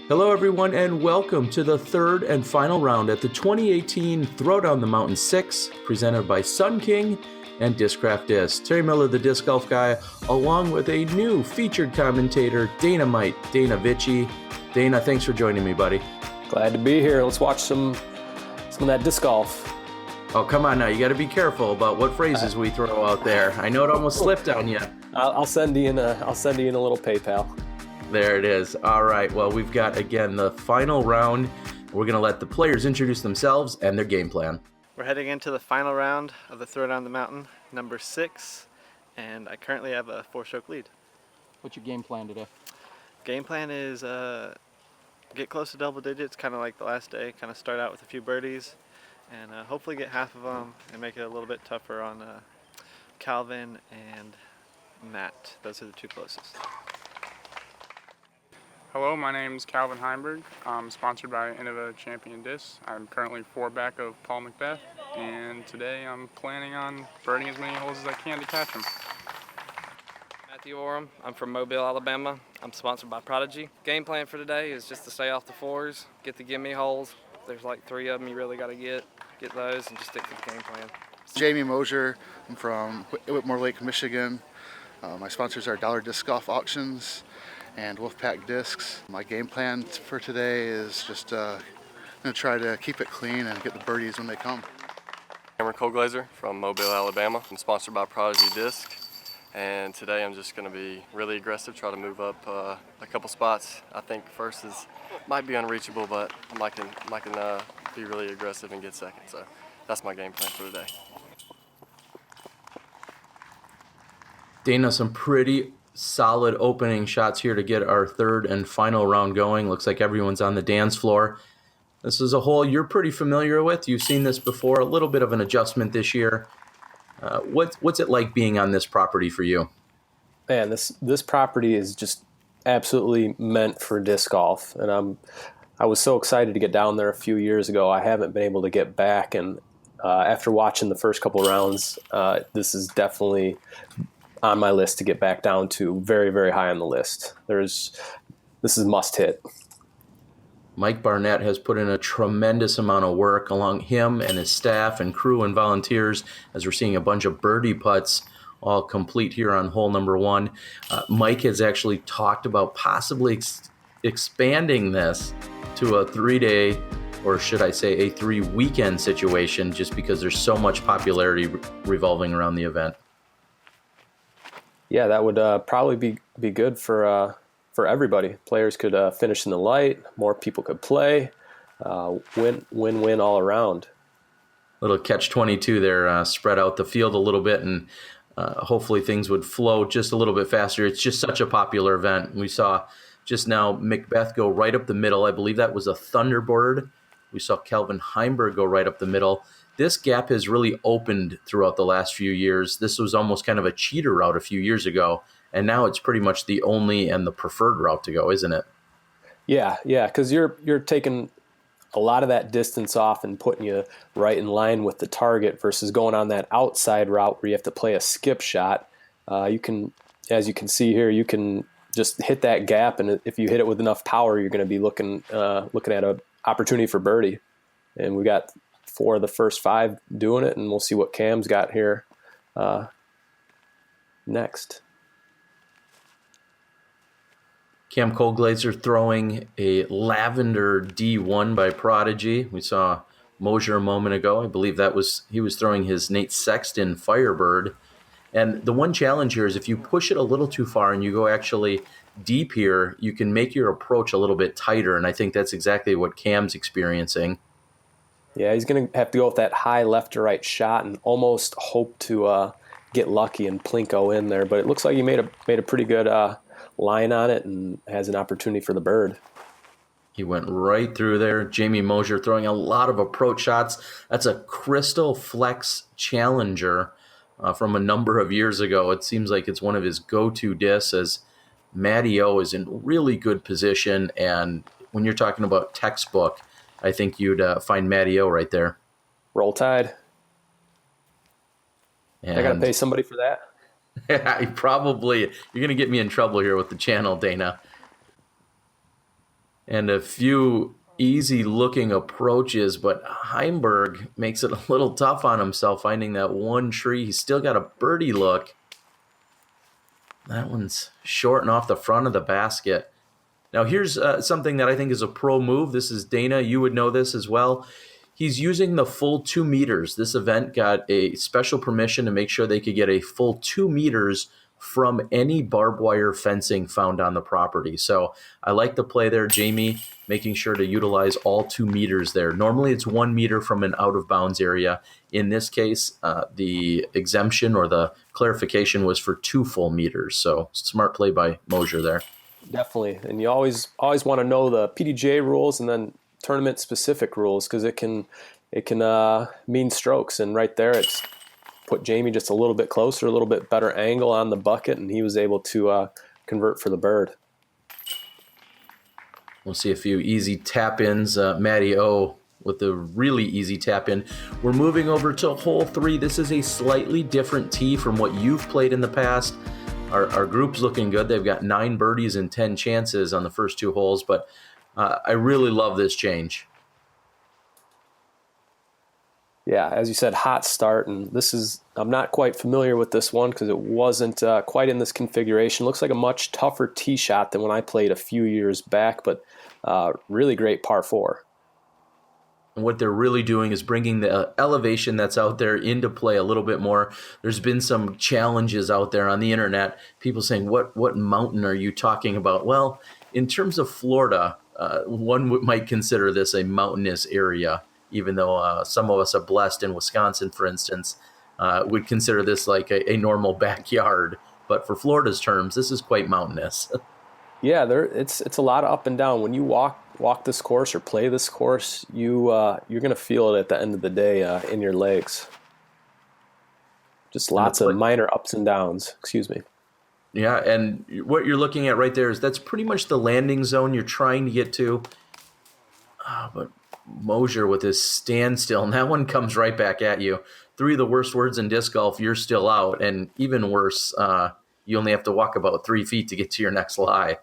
Hello everyone and welcome to the third and final round at the 2018 Throwdown the Mountain 6 presented by Sun King and Discraft Disc. Terry Miller, the disc golf guy, along with a new featured commentator, Dana Vicich. Dana, thanks for joining me, buddy. Glad to be here. Let's watch some of that disc golf. Oh, come on now. You got to be careful about what phrases we throw out there. I know it almost slipped on you. I'll send you in a little PayPal. There it is. All right. Well, we've got, again, the final round. We're going to let the players introduce themselves and their game plan. We're heading into the final round of the Throwdown the Mountain, number 6, and I currently have a 4-stroke lead. What's your game plan today? Game plan is get close to double digits, kind of like the last day, kind of start out with a few birdies, and hopefully get half of them and make it a little bit tougher on Calvin and Matt. Those are the two closest. Hello, my name is Calvin Heinberg. I'm sponsored by Innova Champion Disc. I'm currently 4 back of Paul McBeth, and today I'm planning on birding as many holes as I can to catch them. Matthew Orum. I'm from Mobile, Alabama. I'm sponsored by Prodigy. Game plan for today is just to stay off the fours, get the gimme holes. There's like 3 of them you really got to get those, and just stick to the game plan. Jamie Moser. I'm from Whitmore Lake, Michigan. My sponsors are Dollar Disc Golf Auctions and Wolfpack Discs. My game plan for today is just going to try to keep it clean and get the birdies when they come. Mosier and Cam Colglazier from Mobile, Alabama. I'm sponsored by Prodigy Disc, and today I'm just going to be really aggressive, try to move up a couple spots. I think first might be unreachable, but I can be really aggressive and get second. So that's my game plan for today. Dana, some pretty solid opening shots here to get our third and final round going. Looks like everyone's on the dance floor. This is a hole you're pretty familiar with. You've seen this before, a little bit of an adjustment this year. What's it like being on this property for you? Man, this property is just absolutely meant for disc golf, and I was so excited to get down there a few years ago. I haven't been able to get back, and after watching the first couple rounds, this is definitely on my list to get back down to. Very, very high on the list. This is must hit. Mike Barnett has put in a tremendous amount of work along him and his staff and crew and volunteers, as we're seeing a bunch of birdie putts all complete here on hole number 1. Mike has actually talked about possibly expanding this to a 3-day, or should I say a 3-weekend situation, just because there's so much popularity revolving around the event. Yeah, that would probably be good for everybody. Players could finish in the light. More people could play. Win-win all around. Little catch-22 there. Spread out the field a little bit, and hopefully things would flow just a little bit faster. It's just such a popular event. We saw just now McBeth go right up the middle. I believe that was a Thunderbird. We saw Calvin Heinberg go right up the middle. This gap has really opened throughout the last few years. This was almost kind of a cheater route a few years ago, and now it's pretty much the only and the preferred route to go, isn't it? Yeah, because you're taking a lot of that distance off and putting you right in line with the target versus going on that outside route where you have to play a skip shot. You can, as you can see here, you can just hit that gap, and if you hit it with enough power, you're going to be looking at an opportunity for birdie. And we got 4 of the first 5 doing it, and we'll see what Cam's got here next. Cam Colglazier throwing a Lavender D1 by Prodigy. We saw Moser a moment ago. I believe he was throwing his Nate Sexton Firebird. And the one challenge here is if you push it a little too far and you go actually deep here, you can make your approach a little bit tighter, and I think that's exactly what Cam's experiencing. Yeah, he's going to have to go with that high left to right shot and almost hope to get lucky and plinko in there. But it looks like he made a pretty good line on it and has an opportunity for the bird. He went right through there. Jamie Moser throwing a lot of approach shots. That's a Crystal Flex Challenger from a number of years ago. It seems like it's one of his go-to discs, as Matty O is in really good position. And when you're talking about textbook, I think you'd find Matty O right there. Roll Tide. And I got to pay somebody for that? Yeah, you're going to get me in trouble here with the channel, Dana. And a few easy-looking approaches, but Heinberg makes it a little tough on himself, finding that one tree. He's still got a birdie look. That one's short and off the front of the basket. Now, here's something that I think is a pro move. This is Dana. You would know this as well. He's using the full 2 meters. This event got a special permission to make sure they could get a full 2 meters from any barbed wire fencing found on the property. So I like the play there, Jamie, making sure to utilize all 2 meters there. Normally it's 1 meter from an out of bounds area. In this case, the exemption or the clarification was for 2 full meters. So smart play by Moser there. Definitely. And you always want to know the PDGA rules and then tournament specific rules, because it can mean strokes. And right there, it's put Jamie just a little bit closer, a little bit better angle on the bucket, and he was able to convert for the bird. We'll see a few easy tap-ins. Matty O with a really easy tap-in. We're moving over to hole 3. This is a slightly different tee from what you've played in the past. Our group's looking good. They've got 9 birdies and 10 chances on the first 2 holes, but I really love this change. Yeah, as you said, hot start, and I'm not quite familiar with this one because it wasn't quite in this configuration. Looks like a much tougher tee shot than when I played a few years back, but really great par 4. And what they're really doing is bringing the elevation that's out there into play a little bit more. There's been some challenges out there on the internet, people saying, what mountain are you talking about? Well, in terms of Florida, one might consider this a mountainous area, even though some of us are blessed in Wisconsin, for instance, would consider this like a normal backyard. But for Florida's terms, this is quite mountainous. Yeah, it's a lot of up and down. When you walk this course or play this course, you're going to feel it at the end of the day in your legs. Just lots of minor ups and downs. Excuse me. Yeah, and what you're looking at right there is that's pretty much the landing zone you're trying to get to. But Moser with his standstill, and that one comes right back at you. 3 of the worst words in disc golf, you're still out. And even worse, you only have to walk about 3 feet to get to your next lie.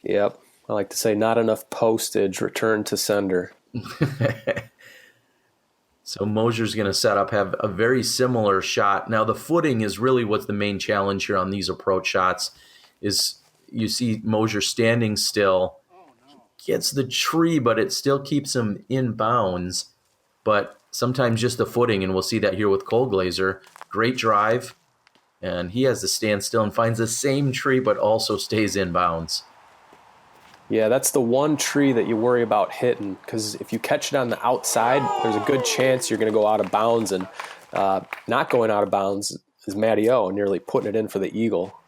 Yep. I like to say not enough postage, return to sender. So Moser's going to set up, have a very similar shot. Now the footing is really what's the main challenge here on these approach shots. Is you see Moser standing still, gets the tree, but it still keeps him in bounds. But sometimes just the footing, and we'll see that here with Colglazier. Great drive, and he has to stand still and finds the same tree, but also stays in bounds. Yeah, that's the one tree that you worry about hitting, because if you catch it on the outside, there's a good chance you're going to go out of bounds, and not going out of bounds is Matty O, nearly putting it in for the eagle.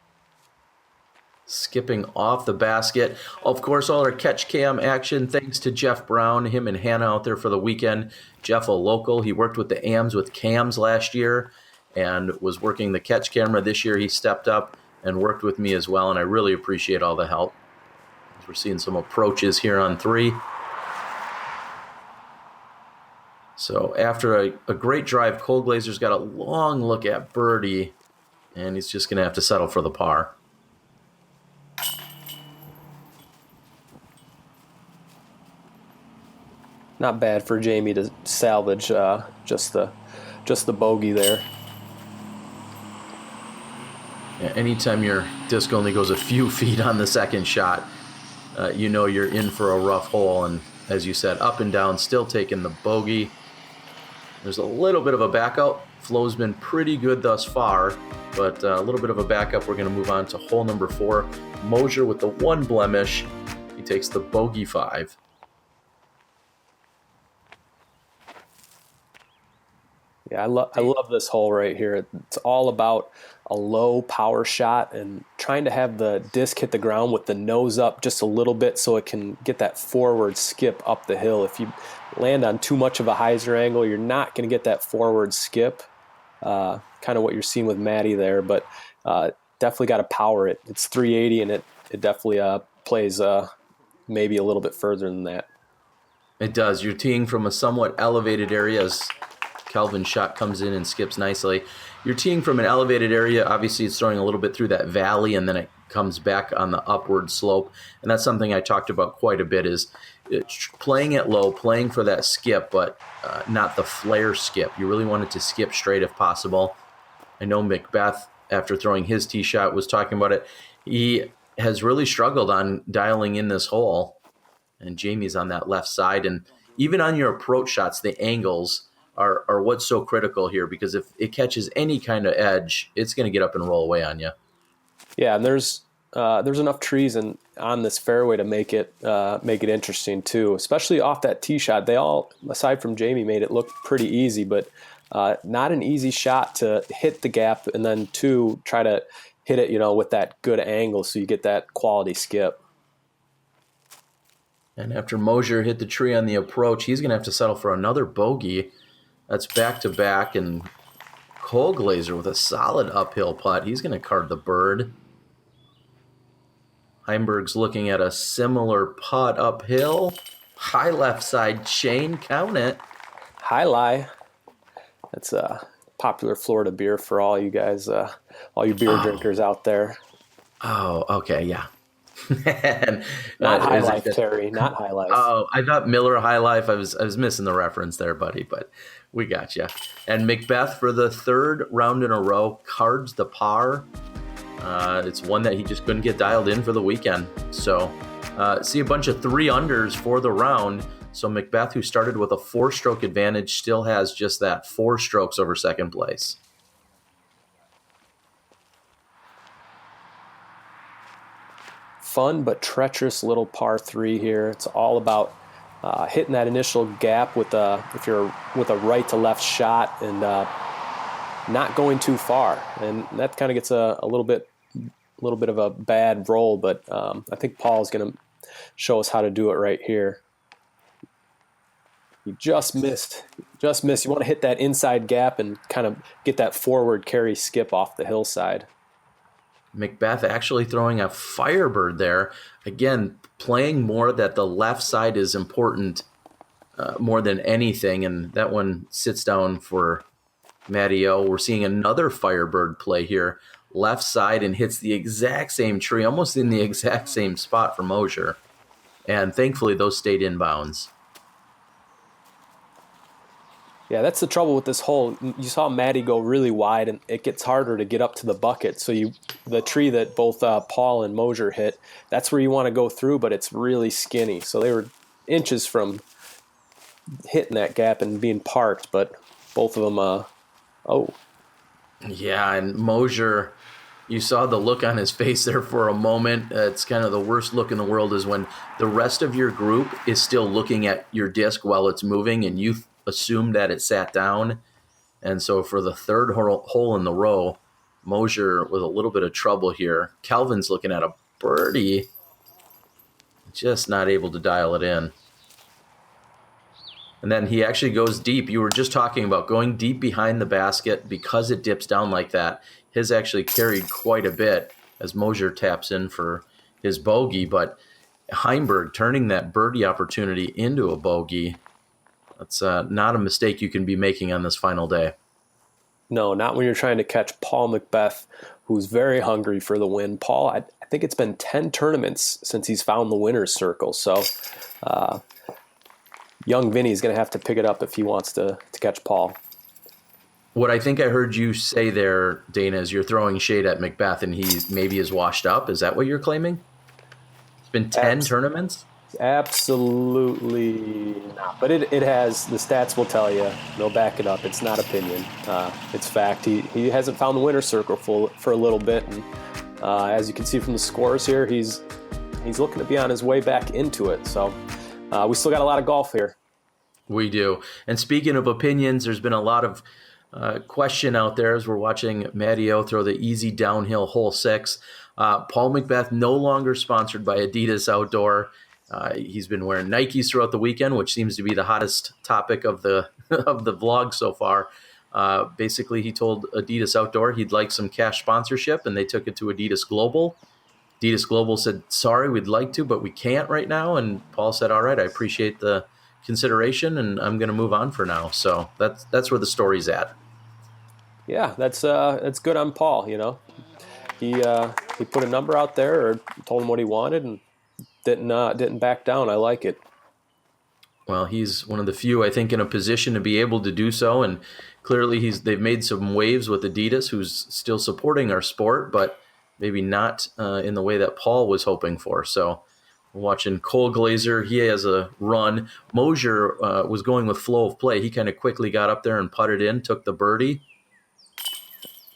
Skipping off the basket. Of course, all our catch cam action, thanks to Jeff Brown, him and Hannah out there for the weekend. Jeff, a local, he worked with the AMs with cams last year and was working the catch camera this year. He stepped up and worked with me as well, and I really appreciate all the help. We're seeing some approaches here on 3. So after a great drive, Colglazier's got a long look at birdie, and he's just going to have to settle for the par. Not bad for Jamie to salvage just the bogey there. Yeah, anytime your disc only goes a few feet on the second shot, you know you're in for a rough hole. And as you said, up and down, still taking the bogey. There's a little bit of a backup. Flow's been pretty good thus far, but a little bit of a backup. We're going to move on to hole number 4. Moser with the 1 blemish. He takes the bogey 5. Yeah, I love this hole right here. It's all about a low power shot and trying to have the disc hit the ground with the nose up just a little bit so it can get that forward skip up the hill. If you land on too much of a hyzer angle, you're not going to get that forward skip, kind of what you're seeing with Matty there, but definitely got to power it. It's 380, and it definitely plays maybe a little bit further than that. It does. You're teeing from a somewhat elevated area as Kelvin's shot comes in and skips nicely. You're teeing from an elevated area. Obviously, it's throwing a little bit through that valley, and then it comes back on the upward slope. And that's something I talked about quite a bit, is playing it low, playing for that skip, but not the flare skip. You really want it to skip straight if possible. I know McBeth, after throwing his tee shot, was talking about it. He has really struggled on dialing in this hole, and Jamie's on that left side. And even on your approach shots, the angles are what's so critical here, because if it catches any kind of edge, it's going to get up and roll away on you. Yeah, and there's enough trees on this fairway to make it interesting too, especially off that tee shot. They all, aside from Jamie, made it look pretty easy, but not an easy shot to hit the gap, and then two, try to hit it, with that good angle so you get that quality skip. And after Moser hit the tree on the approach, he's going to have to settle for another bogey. That's back-to-back, and Colglazier with a solid uphill putt. He's going to card the bird. Heinberg's looking at a similar putt uphill. High left side chain, count it. High lie. That's a popular Florida beer for all you guys, all you beer drinkers out there. Oh, okay, yeah. And, not High Life, Terry, not High Life. Oh, I thought Miller High Life. I was missing the reference there, buddy, but we got you. And McBeth, for the third round in a row, cards the par. It's one that he just couldn't get dialed in for the weekend. So see a bunch of 3-unders for the round. So McBeth, who started with a 4-stroke advantage, still has just that 4 strokes over second place. Fun but treacherous little par 3 here. It's all about hitting that initial gap with a right to left shot and not going too far. And that kind of gets a little bit of a bad roll, but I think Paul's going to show us how to do it right here. You just missed. You want to hit that inside gap and kind of get that forward carry skip off the hillside. McBeth actually throwing a Firebird there. Again, playing more that the left side is important more than anything, and that one sits down for Matty O. We're seeing another Firebird play here. Left side, and hits the exact same tree, almost in the exact same spot for Moser. And thankfully, those stayed inbounds. Yeah, that's the trouble with this hole. You saw Matty go really wide, and it gets harder to get up to the bucket. So the tree that both Paul and Moser hit, that's where you want to go through, but it's really skinny. So they were inches from hitting that gap and being parked, but both of them, Yeah, and Moser, you saw the look on his face there for a moment. It's kind of the worst look in the world, is when the rest of your group is still looking at your disc while it's moving, and you assume that it sat down. And so for the third hole in the row, Moser with a little bit of trouble here. Calvin's looking at a birdie, just not able to dial it in. And then he actually goes deep. You were just talking about going deep behind the basket because it dips down like that. His actually carried quite a bit as Moser taps in for his bogey, but Heinberg turning that birdie opportunity into a bogey. That's not a mistake you can be making on this final day. No, not when you're trying to catch Paul McBeth, who's very hungry for the win. Paul, I think it's been 10 tournaments since he's found the winner's circle. So young Vinny's going to have to pick it up if he wants to catch Paul. What I think I heard you say there, Dana, is you're throwing shade at McBeth and he maybe is washed up. Is that what you're claiming? It's been 10 tournaments? Absolutely not. But it has, the stats will tell you, they'll back it up. It's not opinion. It's fact. He hasn't found the winner's circle for a little bit. And as you can see from the scores here, he's looking to be on his way back into it. So we still got a lot of golf here. We do. And speaking of opinions, there's been a lot of question out there as we're watching Matty O throw the easy downhill hole 6. Paul McBeth no longer sponsored by Adidas Outdoor. He's been wearing Nikes throughout the weekend, which seems to be the hottest topic of the of the vlog so far. Basically, he told Adidas Outdoor he'd like some cash sponsorship, and they took it to Adidas Global. Adidas Global said, sorry, we'd like to, but we can't right now. And Paul said, all right, I appreciate the consideration, and I'm going to move on for now. So that's where the story's at. Yeah, that's good on Paul, you know. he put a number out there or told him what he wanted and didn't back down. I like it. Well, he's one of the few, I think, in a position to be able to do so, and clearly they've made some waves with Adidas, who's still supporting our sport, but maybe not in the way that Paul was hoping for. So we're watching Colglazier. He has a run. Moser was going with flow of play. He kind of quickly got up there and putted in, took the birdie.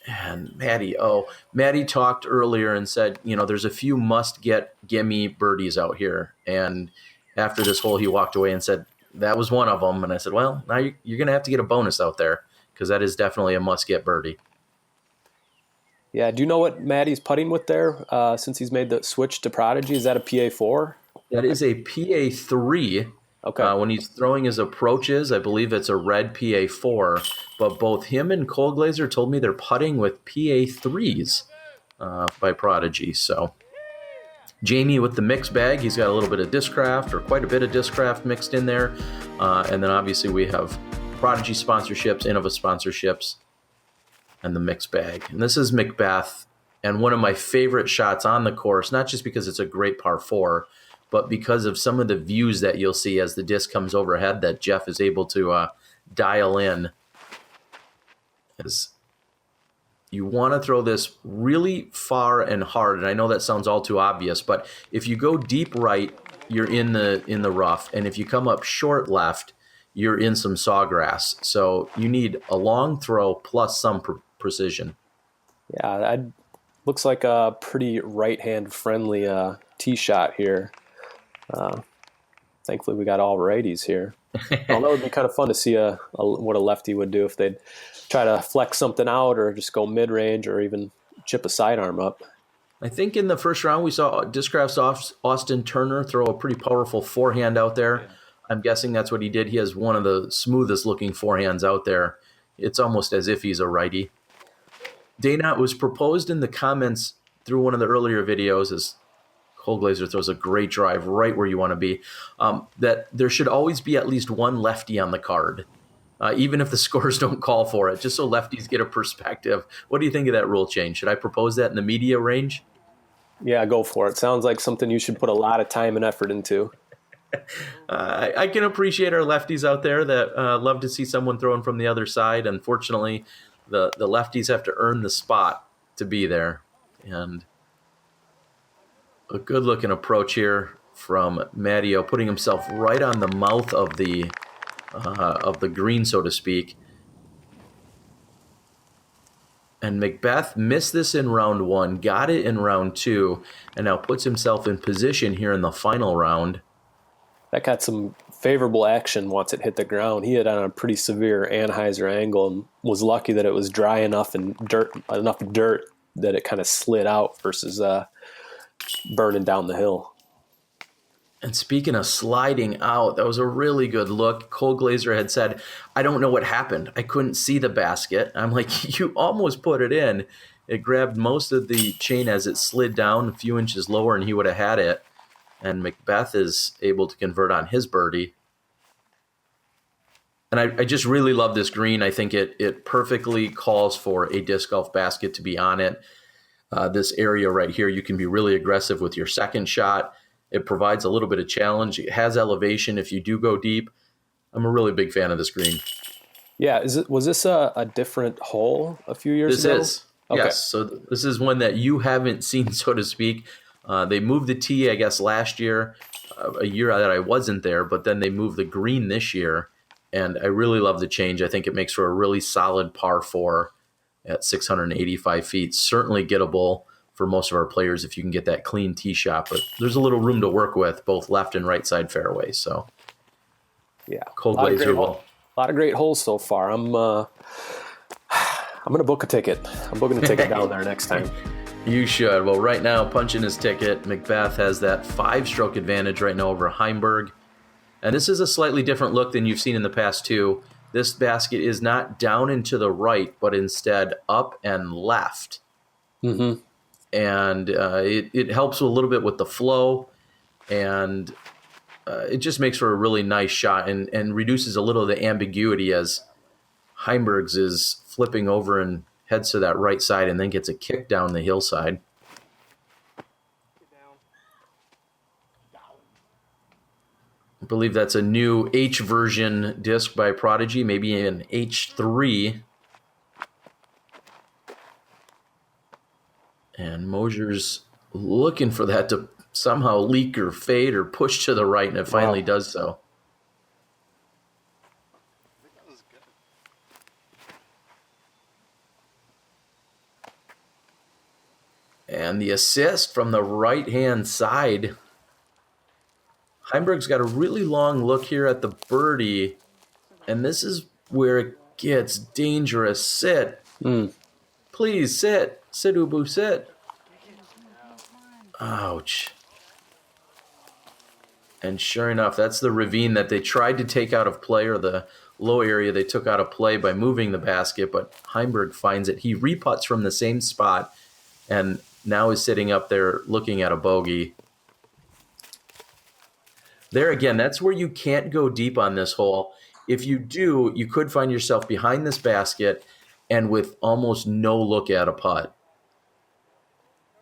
And Maddie talked earlier and said, there's a few must-get gimme birdies out here. And after this hole, he walked away and said, that was one of them. And I said, well, now you're going to have to get a bonus out there because that is definitely a must-get birdie. Yeah, do you know what Maddie's putting with there since he's made the switch to Prodigy? Is that a PA4? That is a PA3. Okay. When he's throwing his approaches, I believe it's a red PA4. But both him and Colglazier told me they're putting with PA3s by Prodigy. So Jamie with the mix bag, he's got a little bit of Discraft or quite a bit of Discraft mixed in there. And then obviously we have Prodigy sponsorships, Innova sponsorships, and the mix bag. And this is McBeth, and one of my favorite shots on the course, not just because it's a great par 4, but because of some of the views that you'll see as the disc comes overhead that Jeff is able to dial in. As you want to throw this really far and hard, and I know that sounds all too obvious, but if you go deep right, you're in the rough, and if you come up short left, you're in some sawgrass. So you need a long throw plus some precision. Yeah, that looks like a pretty right-hand friendly tee shot here. Thankfully, we got all righties here. Well, that would be kind of fun to see what a lefty would do if they'd try to flex something out or just go mid-range or even chip a sidearm up. I think in the first round we saw Discraft's Austin Turner throw a pretty powerful forehand out there. Yeah. I'm guessing that's what he did. He has one of the smoothest looking forehands out there. It's almost as if he's a righty. Dana, was proposed in the comments through one of the earlier videos as Colglazier throws a great drive right where you want to be, that there should always be at least one lefty on the card, even if the scores don't call for it, just so lefties get a perspective. What do you think of that rule change? Should I propose that in the media range? Yeah, go for it. Sounds like something you should put a lot of time and effort into. I can appreciate our lefties out there that love to see someone throwing from the other side. Unfortunately, the lefties have to earn the spot to be there. And a good-looking approach here from Matteo, putting himself right on the mouth of the green, so to speak. And McBeth missed this in round 1, got it in round 2, and now puts himself in position here in the final round. That got some favorable action once it hit the ground. He hit on a pretty severe Anheuser angle and was lucky that it was dry enough and enough dirt that it kind of slid out versus burning down the hill. And speaking of sliding out, that was a really good look. Colglazier had said, I don't know what happened. I couldn't see the basket. I'm like, you almost put it in. It grabbed most of the chain as it slid down a few inches lower, and he would have had it. And McBeth is able to convert on his birdie. And I just really love this green. I think it perfectly calls for a disc golf basket to be on it. This area right here, you can be really aggressive with your second shot. It provides a little bit of challenge. It has elevation if you do go deep. I'm a really big fan of this green. Yeah, was this a different hole a few years ago? This is. Okay. Yes, so this is one that you haven't seen, so to speak. They moved the tee, I guess, last year, a year that I wasn't there, but then they moved the green this year, and I really love the change. I think it makes for a really solid par 4 at 685 feet. Certainly gettable for most of our players if you can get that clean tee shot, but there's a little room to work with, both left and right side fairways. So, yeah, Colglazier a lot of great holes so far. I'm going to book a ticket. I'm booking a ticket down there next time. You should. Well, right now, punching his ticket, McBeth has that 5-stroke advantage right now over Heinberg. And this is a slightly different look than you've seen in the past two. This basket is not down and to the right, but instead up and left. Mm-hmm. And it helps a little bit with the flow, and it just makes for a really nice shot and reduces a little of the ambiguity as Heinberg's is flipping over and heads to that right side and then gets a kick down the hillside. I believe that's a new H version disc by Prodigy, maybe an H3. And Moser's looking for that to somehow leak or fade or push to the right, and it finally does so. And the assist from the right-hand side. Heinberg's got a really long look here at the birdie, and this is where it gets dangerous. Sit. Please, sit. Sit, Ubu, sit. Ouch. And sure enough, that's the ravine that they tried to take out of play, or the low area they took out of play by moving the basket, but Heinberg finds it. He reputts from the same spot and now is sitting up there looking at a bogey. There again, that's where you can't go deep on this hole. If you do, you could find yourself behind this basket and with almost no look at a putt.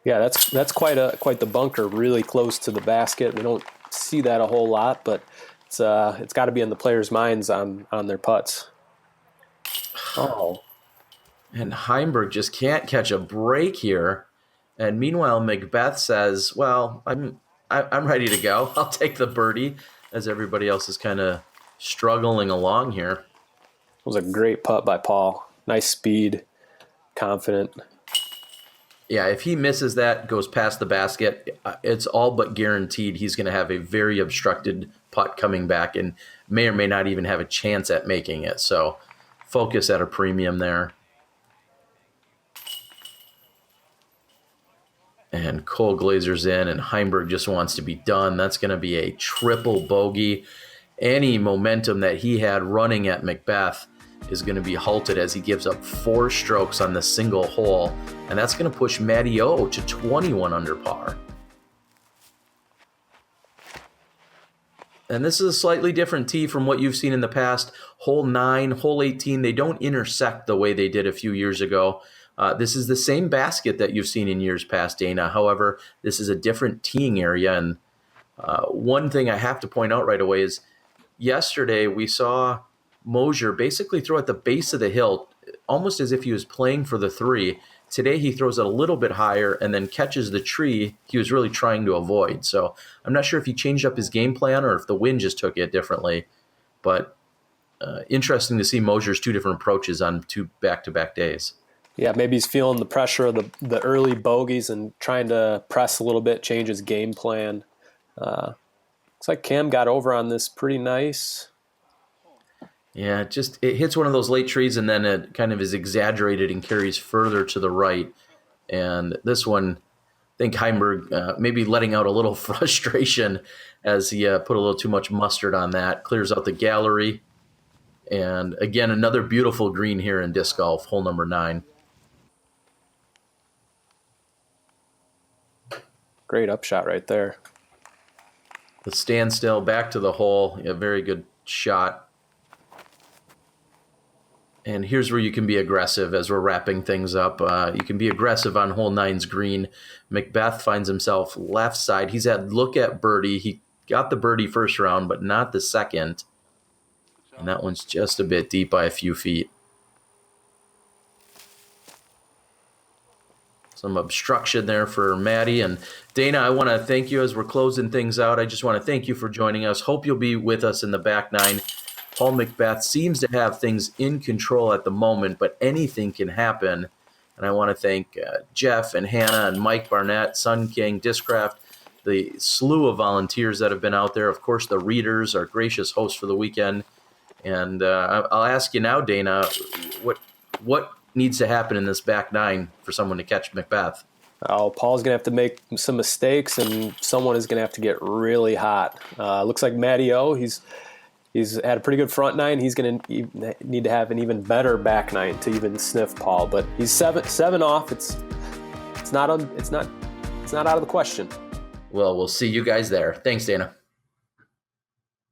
Yeah, that's quite the bunker, really close to the basket. We don't see that a whole lot, but it's got to be in the players' minds on their putts. Oh, and Heimburg just can't catch a break here. And meanwhile, McBeth says, "Well, I'm ready to go. I'll take the birdie," as everybody else is kind of struggling along here. It was a great putt by Paul. Nice speed, confident. Yeah, if he misses that, goes past the basket, it's all but guaranteed he's going to have a very obstructed putt coming back and may or may not even have a chance at making it. So focus at a premium there. And Colglazier's in, and Heinberg just wants to be done. That's going to be a triple bogey. Any momentum that he had running at McBeth is going to be halted as he gives up 4 strokes on the single hole, and that's going to push Matty O to 21 under par. And this is a slightly different tee from what you've seen in the past. Hole 9, hole 18, they don't intersect the way they did a few years ago. This is the same basket that you've seen in years past, Dana. However, this is a different teeing area. And one thing I have to point out right away is yesterday we saw Moser basically throw at the base of the hill, almost as if he was playing for the 3. Today he throws it a little bit higher and then catches the tree he was really trying to avoid. So I'm not sure if he changed up his game plan or if the wind just took it differently. But interesting to see Moser's 2 different approaches on 2 back-to-back days. Yeah, maybe he's feeling the pressure of the early bogeys and trying to press a little bit, change his game plan. Looks like Cam got over on this pretty nice. Yeah, it hits one of those late trees and then it kind of is exaggerated and carries further to the right. And this one, I think Heinberg maybe letting out a little frustration as he put a little too much mustard on that. Clears out the gallery. And again, another beautiful green here in disc golf, hole number 9. Great upshot right there. The standstill back to the hole. A very good shot. And here's where you can be aggressive as we're wrapping things up. You can be aggressive on hole 9's green. McBeth finds himself left side. He's had look at birdie. He got the birdie first round, but not the second. And that one's just a bit deep by a few feet. Some obstruction there for Matty. And Dana, I want to thank you as we're closing things out. I just want to thank you for joining us. Hope you'll be with us in the back 9. Paul McBeth seems to have things in control at the moment, but anything can happen. And I want to thank Jeff and Hannah and Mike Barnett, Sun King, Discraft, the slew of volunteers that have been out there. Of course, the readers, our gracious hosts for the weekend. And I'll ask you now, Dana, what needs to happen in this back 9 for someone to catch McBeth? Oh, Paul's going to have to make some mistakes, and someone is going to have to get really hot. Looks like Matty O, he's had a pretty good front 9. He's going to need to have an even better back 9 to even sniff Paul. But he's seven off. It's not out of the question. Well, we'll see you guys there. Thanks, Dana.